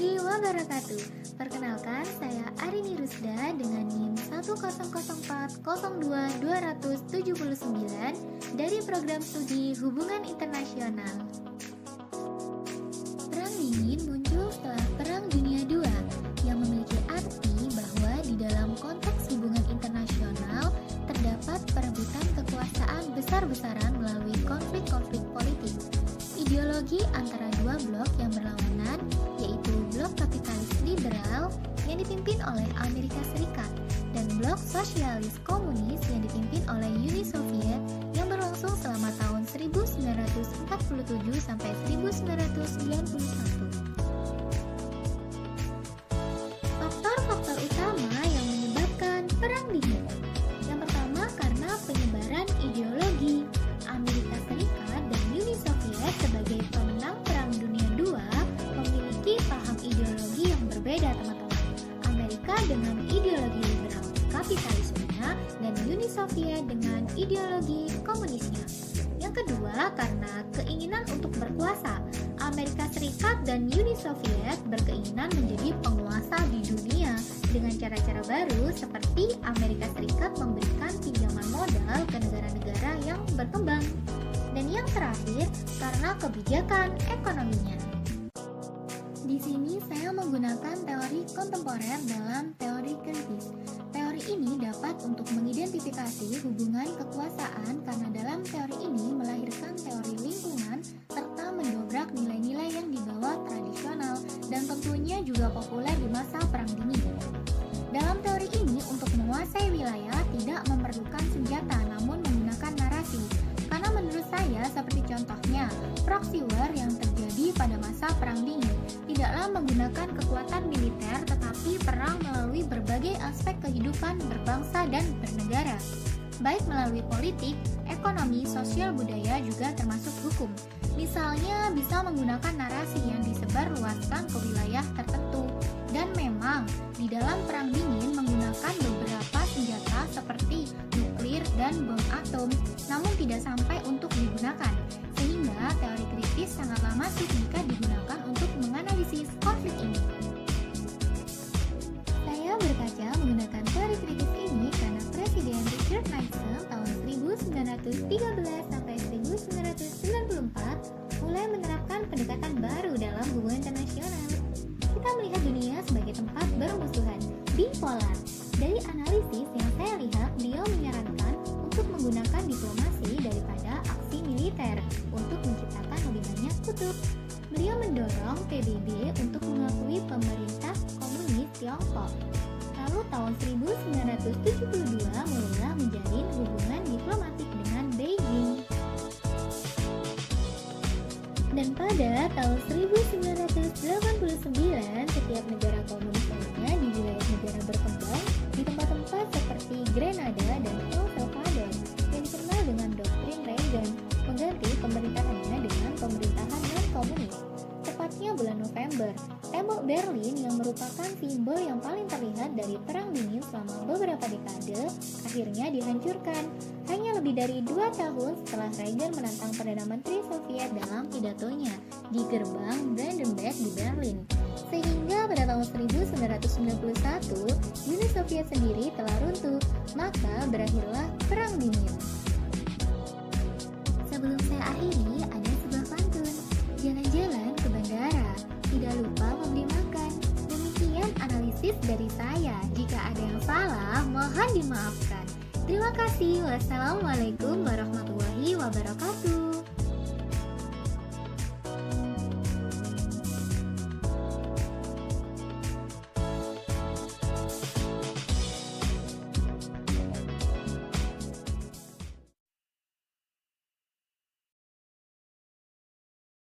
warahmatullahi wabarakatuh. Perkenalkan, saya Arini Rusda dengan NIM 10040200279 dari program studi Hubungan Internasional. Perang dingin muncul setelah Perang Dunia II yang memiliki arti bahwa di dalam konteks hubungan internasional terdapat perebutan kekuasaan besar-besaran melalui konflik-konflik politik. Ideologi antara dua blok yang berlawanan, yaitu blok kapitalis liberal yang dipimpin oleh Amerika Serikat dan blok sosialis komunis yang dipimpin oleh Uni Soviet yang berlangsung selama tahun 1947 sampai 1991. Faktor-faktor utama yang menyebabkan Perang Dingin. Yang pertama, karena penyebaran ideologi. Amerika Serikat dan Uni Soviet sebagai pemenang Perang Dunia II memiliki paham ideologi yang berbeda, teman-teman. Amerika dengan ideologi liberal kapitalismenya dan Uni Soviet dengan ideologi komunisnya. Yang kedua, karena keinginan untuk berkuasa. Amerika Serikat dan Uni Soviet berkeinginan menjadi penguasa di dunia dengan cara-cara baru seperti Amerika Serikat memberikan pinjaman modal ke negara-negara yang berkembang. Dan yang terakhir, karena kebijakan ekonominya. Di sini saya menggunakan teori kontemporer dalam teori kritis. Teori ini dapat untuk mengidentifikasi hubungan kekuasaan karena dalam teori ini melahirkan teori lingkungan serta mendobrak nilai-nilai yang dibawa tradisional dan tentunya juga populer di masa Perang Dingin. Dalam teori ini, untuk menguasai wilayah tidak memerlukan senjata namun menggunakan narasi. Karena menurut saya, seperti contohnya proxy war yang terjadi pada masa Perang Dingin, tidaklah menggunakan kekuatan militer tetapi perang melalui berbagai aspek kehidupan berbangsa dan bernegara. Baik melalui politik, ekonomi, sosial, budaya, juga termasuk hukum. Misalnya bisa menggunakan narasi yang disebarluaskan ke wilayah tertentu. Dan memang di dalam Perang Dingin menggunakan beberapa senjata seperti nuklir dan bom atom, namun tidak sampai untuk digunakan. Sehingga teori kritis sangatlah masif jika digunakan untuk menganalisis konflik ini. Saya berkaca menggunakan teori kritis ini karena Presiden Richard Nixon tahun 1913 sampai 1994 mulai menerapkan pendekatan baru dalam hubungan internasional. Kita melihat dunia sebagai tempat bermusuhan, bipolar. Dari analisis yang saya lihat, beliau menyarankan untuk menggunakan diplomasi daripada aksi militer untuk menciptakan lebih banyak kutub. Beliau mendorong PBB untuk mengakui pemerintah komunis Tiongkok. Lalu tahun 1972 mulailah menjalin hubungan diplomatik dengan Beijing. Dan pada tahun 1989, setiap negara komunis lainnya di wilayah negara berkembang di tempat-tempat seperti Grenada dan El Salvador yang dikenal dengan doktrin Reagan mengganti pemerintahannya dengan pemerintahan non-komunis. Tepatnya bulan November, tembok Berlin yang merupakan simbol yang paling terlihat dari Perang Dingin selama beberapa dekade akhirnya dihancurkan. Hanya lebih dari 2 tahun setelah Reagan menantang Perdana Menteri Soviet dalam pidatonya di gerbang Brandenburg di Berlin. Sehingga pada tahun 1991, Uni Soviet sendiri telah runtuh, maka berakhirlah Perang Dingin. Sebelum saya akhiri, ada sebuah pantun. Jalan-jalan ke bandara, tidak lupa membeli makan. Demikian analisis dari saya. Jika ada yang salah, mohon dimaafkan. Terima kasih. Wassalamualaikum warahmatullahi wabarakatuh.